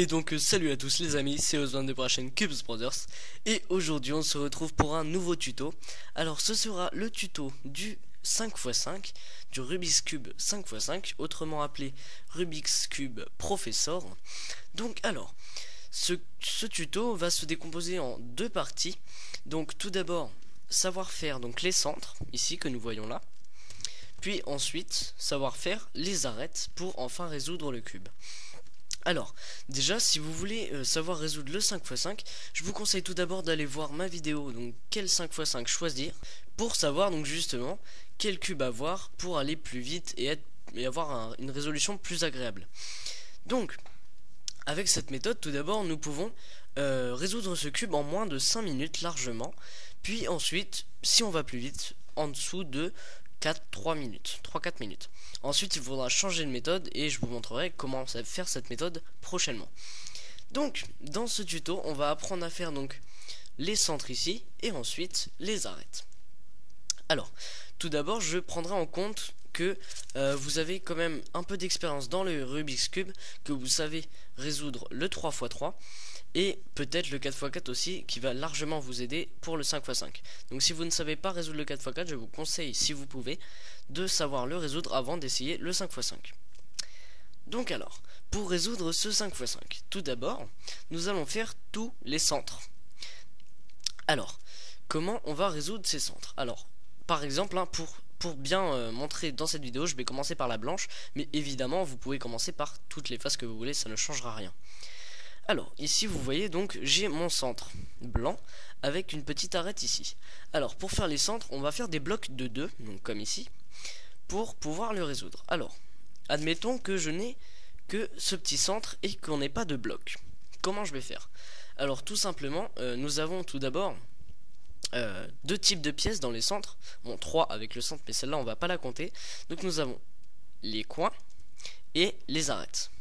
Et donc salut à tous les amis, c'est Osman de la chaîne Cubes Brothers. Et aujourd'hui on se retrouve pour un nouveau tuto. Alors ce sera le tuto du 5x5, du Rubik's Cube 5x5, autrement appelé Rubik's Cube Professor. Donc alors, ce tuto va se décomposer en deux parties. Donc tout d'abord, savoir faire donc les centres, ici que nous voyons là. Puis ensuite, savoir faire les arêtes pour enfin résoudre le cube. Alors, déjà, si vous voulez savoir résoudre le 5x5, je vous conseille tout d'abord d'aller voir ma vidéo, donc quel 5x5 choisir, pour savoir donc justement quel cube avoir pour aller plus vite et avoir une résolution plus agréable. Donc, avec cette méthode, tout d'abord, nous pouvons résoudre ce cube en moins de 5 minutes largement, puis ensuite, si on va plus vite, en dessous de 3 minutes, 3-4 minutes. Ensuite, il faudra changer de méthode et je vous montrerai comment faire cette méthode prochainement. Donc, dans ce tuto, on va apprendre à faire donc les centres ici et ensuite les arêtes. Alors, tout d'abord, je prendrai en compte que vous avez quand même un peu d'expérience dans le Rubik's Cube, que vous savez résoudre le 3x3 et peut-être le 4x4 aussi, qui va largement vous aider pour le 5x5. Donc si vous ne savez pas résoudre le 4x4, je vous conseille, si vous pouvez, de savoir le résoudre avant d'essayer le 5x5. Donc alors, pour résoudre ce 5x5, tout d'abord, nous allons faire tous les centres. Alors, comment on va résoudre ces centres? Alors, par exemple, hein, pour bien montrer dans cette vidéo, je vais commencer par la blanche, mais évidemment, vous pouvez commencer par toutes les faces que vous voulez, ça ne changera rien. Alors, ici, vous voyez, donc, j'ai mon centre blanc avec une petite arête ici. Alors, pour faire les centres, on va faire des blocs de 2, donc comme ici, pour pouvoir le résoudre. Alors, admettons que je n'ai que ce petit centre et qu'on n'ait pas de bloc. Comment je vais faire? Alors, tout simplement, nous avons tout d'abord deux types de pièces dans les centres. Bon, 3 avec le centre, mais celle-là, on va pas la compter. Donc, nous avons les coins et les arêtes.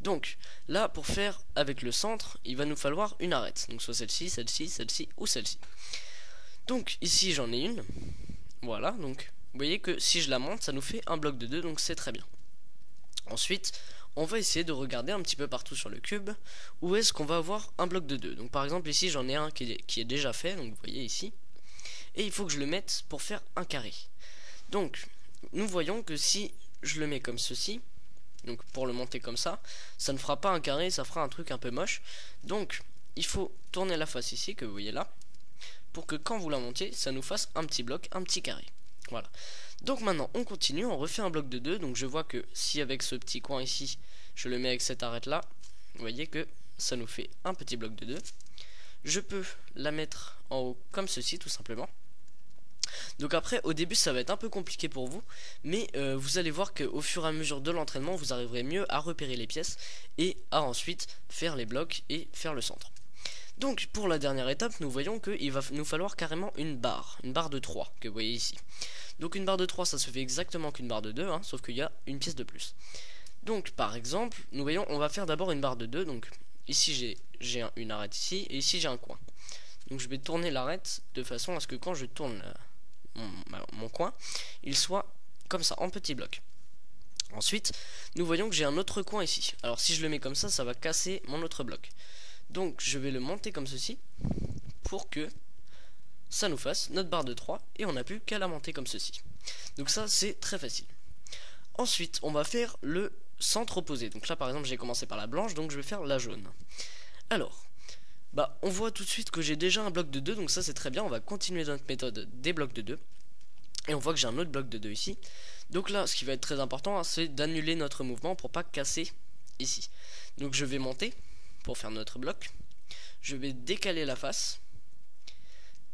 Donc là, pour faire avec le centre, il va nous falloir une arête. Donc soit celle-ci, celle-ci, celle-ci ou celle-ci. Donc ici j'en ai une. Voilà, donc vous voyez que si je la monte, ça nous fait un bloc de 2, donc c'est très bien. Ensuite, on va essayer de regarder un petit peu partout sur le cube où est-ce qu'on va avoir un bloc de 2. Donc par exemple ici j'en ai un qui est déjà fait, donc vous voyez ici. Et il faut que je le mette pour faire un carré. Donc nous voyons que si je le mets comme ceci, donc pour le monter comme ça ne fera pas un carré, ça fera un truc un peu moche. Donc il faut tourner la face ici que vous voyez là, pour que quand vous la montiez, ça nous fasse un petit bloc, un petit carré. Voilà. Donc maintenant on continue, on refait un bloc de 2. Donc je vois que si avec ce petit coin ici, je le mets avec cette arête là, vous voyez que ça nous fait un petit bloc de 2. Je peux la mettre en haut comme ceci tout simplement. Donc après, au début, ça va être un peu compliqué pour vous, mais vous allez voir qu'au fur et à mesure de l'entraînement, vous arriverez mieux à repérer les pièces et à ensuite faire les blocs et faire le centre. Donc pour la dernière étape, nous voyons qu'il va nous falloir carrément une barre de 3 que vous voyez ici. Donc une barre de 3, ça se fait exactement qu'une barre de 2, hein, sauf qu'il y a une pièce de plus. Donc par exemple, nous voyons, on va faire d'abord une barre de 2, donc ici j'ai une arête ici et ici j'ai un coin. Donc je vais tourner l'arête de façon à ce que quand je tourne mon coin, il soit comme ça, en petits blocs. Ensuite, nous voyons que j'ai un autre coin ici. Alors si je le mets comme ça va casser mon autre bloc. Donc je vais le monter comme ceci, pour que ça nous fasse notre barre de 3, et on n'a plus qu'à la monter comme ceci. Donc ça, c'est très facile. Ensuite, on va faire le centre opposé. Donc là, par exemple, j'ai commencé par la blanche, donc je vais faire la jaune. Alors, on voit tout de suite que j'ai déjà un bloc de 2, donc ça c'est très bien. On va continuer notre méthode des blocs de 2. Et on voit que j'ai un autre bloc de 2 ici. Donc là, ce qui va être très important, hein, c'est d'annuler notre mouvement pour pas casser ici. Donc je vais monter pour faire notre bloc. Je vais décaler la face.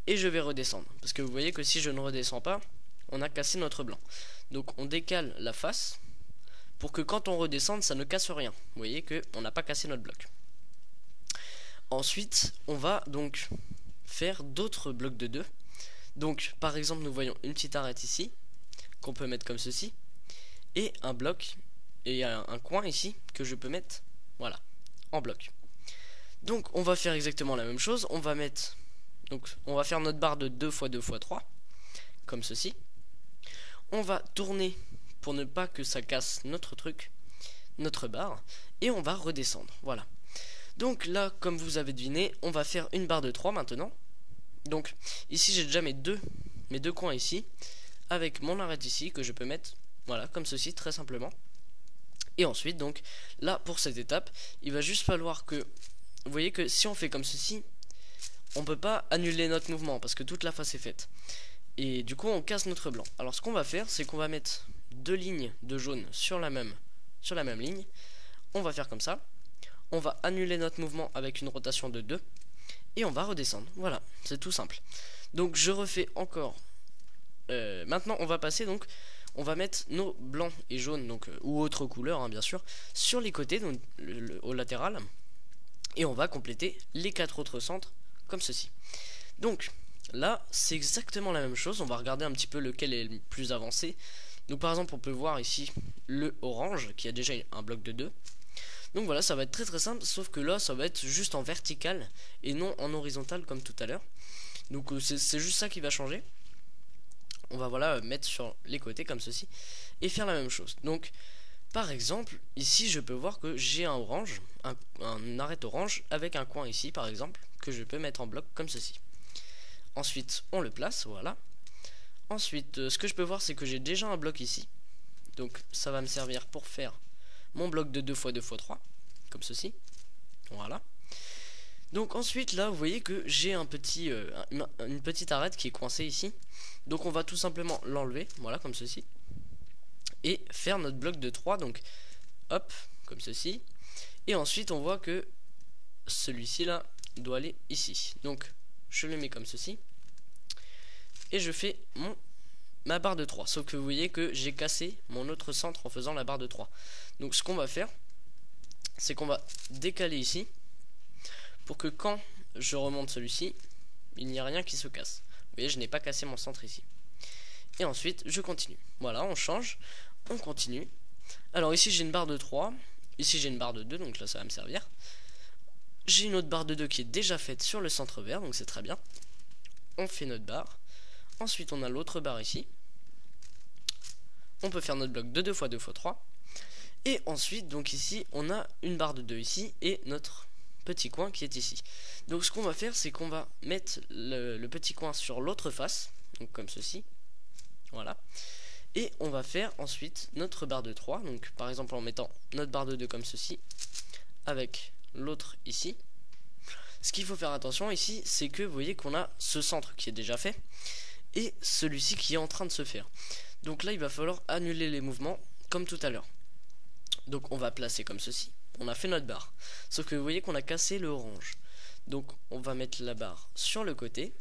Et je vais redescendre. Parce que vous voyez que si je ne redescends pas, on a cassé notre blanc. Donc on décale la face pour que quand on redescende, ça ne casse rien. Vous voyez qu'on n'a pas cassé notre bloc. Ensuite, on va donc faire d'autres blocs de 2. Donc, par exemple, nous voyons une petite arête ici, qu'on peut mettre comme ceci, et un bloc, et un coin ici, que je peux mettre, voilà, en bloc. Donc, on va faire exactement la même chose. On va mettre, donc, on va faire notre barre de 2 x 2 x 3, comme ceci. On va tourner, pour ne pas que ça casse notre truc, notre barre, et on va redescendre, voilà. Donc là, comme vous avez deviné, on va faire une barre de 3 maintenant. Donc ici j'ai déjà mes deux coins ici, avec mon arête ici que je peux mettre, voilà, comme ceci, très simplement. Et ensuite, donc là pour cette étape, il va juste falloir que, vous voyez que si on fait comme ceci, on peut pas annuler notre mouvement parce que toute la face est faite. Et du coup on casse notre blanc. Alors ce qu'on va faire, c'est qu'on va mettre deux lignes de jaune sur la même ligne. On va faire comme ça. On va annuler notre mouvement avec une rotation de 2. Et on va redescendre. Voilà, c'est tout simple. Donc je refais encore. Maintenant on va passer, donc on va mettre nos blancs et jaunes, donc ou autres couleurs bien sûr, sur les côtés, donc au latéral. Et on va compléter les 4 autres centres comme ceci. Donc là c'est exactement la même chose. On va regarder un petit peu lequel est le plus avancé. Donc par exemple on peut voir ici le orange qui a déjà un bloc de 2. Donc voilà, ça va être très simple, sauf que là ça va être juste en vertical et non en horizontal comme tout à l'heure. Donc c'est juste ça qui va changer. On va voilà mettre sur les côtés comme ceci et faire la même chose. Donc par exemple ici je peux voir que j'ai un orange, un arête orange avec un coin ici par exemple que je peux mettre en bloc comme ceci. Ensuite on le place, voilà. Ensuite ce que je peux voir c'est que j'ai déjà un bloc ici. Donc ça va me servir pour faire mon bloc de 2 x 2 x 3 comme ceci, voilà. Donc ensuite là vous voyez que j'ai un petit une petite arête qui est coincée ici. Donc on va tout simplement l'enlever, voilà, comme ceci, et faire notre bloc de 3, donc hop, comme ceci. Et ensuite on voit que celui-ci là doit aller ici, donc je le mets comme ceci et je fais ma barre de 3, sauf que vous voyez que j'ai cassé mon autre centre en faisant la barre de 3. Donc ce qu'on va faire, c'est qu'on va décaler ici pour que quand je remonte celui-ci, il n'y a rien qui se casse. Vous voyez, je n'ai pas cassé mon centre ici. Et ensuite je continue, voilà, on change, on continue. Alors ici j'ai une barre de 3, ici j'ai une barre de 2, donc là ça va me servir. J'ai une autre barre de 2 qui est déjà faite sur le centre vert, donc c'est très bien. On fait notre barre. Ensuite on a l'autre barre ici. On peut faire notre bloc de 2 x 2 x 3. Et ensuite donc ici on a une barre de 2 ici et notre petit coin qui est ici. Donc ce qu'on va faire, c'est qu'on va mettre le petit coin sur l'autre face, donc comme ceci, voilà. Et on va faire ensuite notre barre de 3, donc par exemple en mettant notre barre de 2 comme ceci, avec l'autre ici. Ce qu'il faut faire attention ici, c'est que vous voyez qu'on a ce centre qui est déjà fait et celui-ci qui est en train de se faire. Donc là il va falloir annuler les mouvements comme tout à l'heure. Donc on va placer comme ceci, on a fait notre barre, sauf que vous voyez qu'on a cassé le orange. Donc on va mettre la barre sur le côté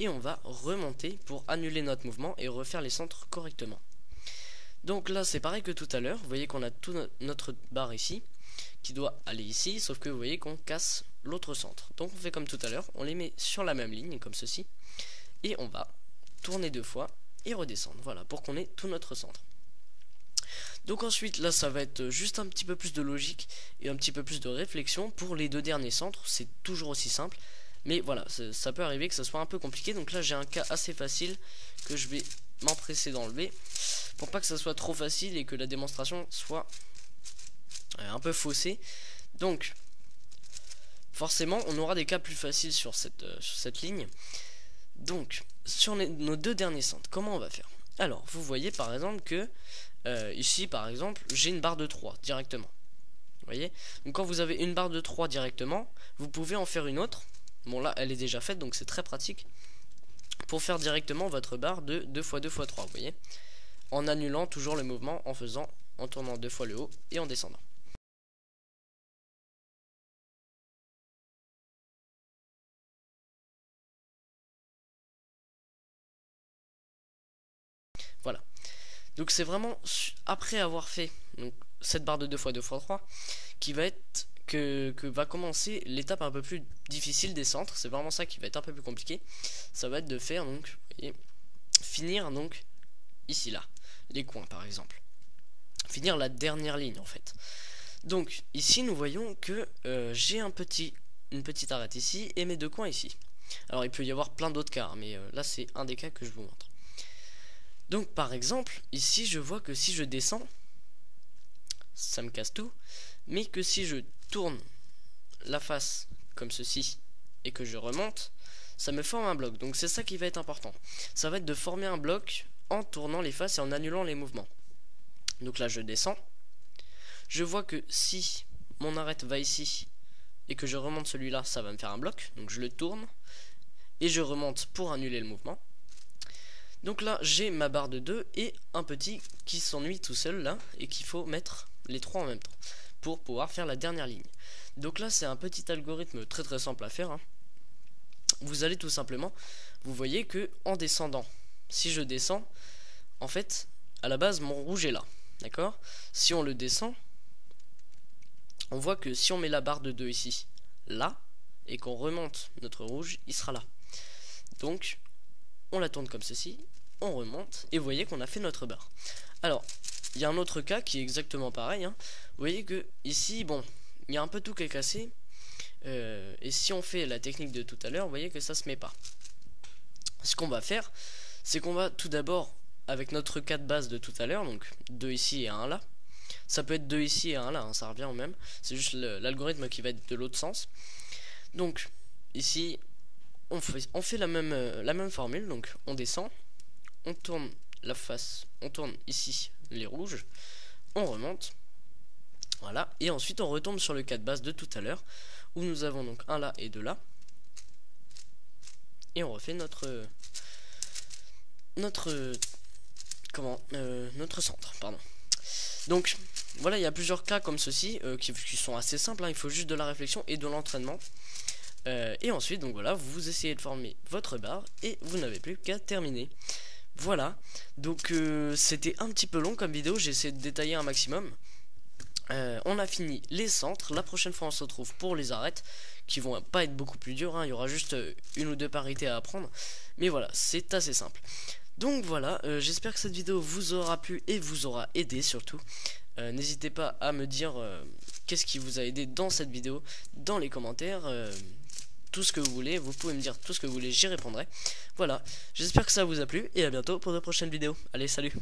et on va remonter pour annuler notre mouvement et refaire les centres correctement. Donc là c'est pareil que tout à l'heure, vous voyez qu'on a tout notre barre ici qui doit aller ici, sauf que vous voyez qu'on casse l'autre centre. Donc on fait comme tout à l'heure, on les met sur la même ligne comme ceci et on va tourner 2 fois et redescendre, voilà, pour qu'on ait tout notre centre. Donc ensuite là ça va être juste un petit peu plus de logique et un petit peu plus de réflexion pour les deux derniers centres. C'est toujours aussi simple, mais voilà, ça peut arriver que ça soit un peu compliqué. Donc là j'ai un cas assez facile que je vais m'empresser d'enlever pour pas que ça soit trop facile et que la démonstration soit un peu faussée. Donc forcément on aura des cas plus faciles sur cette ligne. Donc sur nos deux derniers centres, comment on va faire? Alors vous voyez par exemple que ici par exemple j'ai une barre de 3 directement, vous voyez. Donc quand vous avez une barre de 3 directement, vous pouvez en faire une autre. Bon là elle est déjà faite, donc c'est très pratique pour faire directement votre barre de 2 x 2 x 3, vous voyez, en annulant toujours le mouvement, en tournant 2 fois le haut et en descendant. Voilà. Donc c'est vraiment après avoir fait donc, cette barre de 2 x 2 x 3 qui va être que va commencer l'étape un peu plus difficile des centres. C'est vraiment ça qui va être un peu plus compliqué. Ça va être de faire donc, vous voyez, finir donc ici là, les coins par exemple. Finir la dernière ligne en fait. Donc ici nous voyons que j'ai une petite arête ici et mes deux coins ici. Alors il peut y avoir plein d'autres cas, mais là c'est un des cas que je vous montre. Donc par exemple, ici je vois que si je descends, ça me casse tout, mais que si je tourne la face comme ceci et que je remonte, ça me forme un bloc. Donc c'est ça qui va être important. Ça va être de former un bloc en tournant les faces et en annulant les mouvements. Donc là je descends. Je vois que si mon arête va ici et que je remonte celui-là, ça va me faire un bloc. Donc je le tourne et je remonte pour annuler le mouvement. Donc là j'ai ma barre de 2 et un petit qui s'ennuie tout seul là et qu'il faut mettre les trois en même temps pour pouvoir faire la dernière ligne. Donc là c'est un petit algorithme très simple à faire, hein. Vous allez tout simplement, vous voyez que en descendant, si je descends, en fait à la base mon rouge est là, d'accord? Si on le descend, on voit que si on met la barre de 2 ici, là, et qu'on remonte notre rouge, il sera là. Donc on la tourne comme ceci, on remonte et vous voyez qu'on a fait notre barre. Alors il y a un autre cas qui est exactement pareil, hein. Vous voyez que ici, bon, il y a un peu tout qui est cassé. Et si on fait la technique de tout à l'heure, vous voyez que ça se met pas. Ce qu'on va faire, c'est qu'on va tout d'abord, avec notre cas de base de tout à l'heure, donc 2 ici et 1 là, ça peut être 2 ici et 1 là, hein, ça revient au même, c'est juste l'algorithme qui va être de l'autre sens. Donc ici on fait la même formule, donc on descend, on tourne la face, on tourne ici les rouges, on remonte, voilà, et ensuite on retombe sur le cas de base de tout à l'heure, où nous avons donc un là et 2 là, et on refait notre centre, pardon. Donc voilà, il y a plusieurs cas comme ceci qui sont assez simples, hein, il faut juste de la réflexion et de l'entraînement. Et ensuite, donc voilà, vous essayez de former votre barre et vous n'avez plus qu'à terminer. Voilà, donc c'était un petit peu long comme vidéo, j'ai essayé de détailler un maximum. On a fini les centres. La prochaine fois on se retrouve pour les arêtes qui vont pas être beaucoup plus dures, hein. Il y aura juste une ou deux parités à apprendre. Mais voilà, c'est assez simple. Donc voilà, j'espère que cette vidéo vous aura plu et vous aura aidé surtout. N'hésitez pas à me dire qu'est-ce qui vous a aidé dans cette vidéo dans les commentaires. Tout ce que vous voulez, vous pouvez me dire tout ce que vous voulez, j'y répondrai. Voilà, j'espère que ça vous a plu et à bientôt pour de prochaines vidéos. Allez, salut!